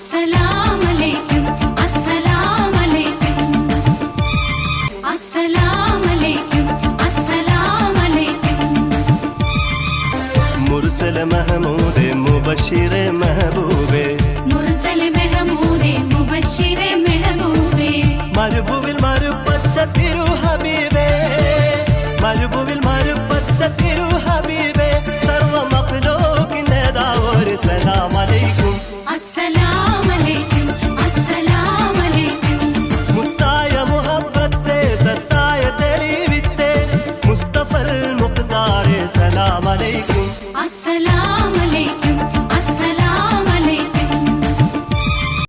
അസ്സലാമലൈക്കും അസ്സലാമലൈക്കും അസ്സലാമലൈക്കും അസ്സലാമലൈക്കും മുർസല മഹമൂദേ മുബശ്ശിറേ മെഹബൂബേ മുർസല മെഹമൂദേ മുബശ്ശിറേ മെഹബൂബേ മരുഭൂവിൽ മരുപ്പച്ച തിരു ഹബീബേ മരുഭൂവിൽ മരുപ്പച്ച തിരു ഹബീബേ സർവ മഖ്ലൂഖിന്റെ ദാവോര് സലാം അലൈക്കും അസ്സലാമലൈക്കും അസ്സലാമലൈക്കും മുത്തായ മുഹബ്ബത്തെ സത്തായ തെളിവിത്തെ മുസ്തഫൽ മുഖ്താരെ സലാം അലൈക്കും അസ്സലാമലൈക്കും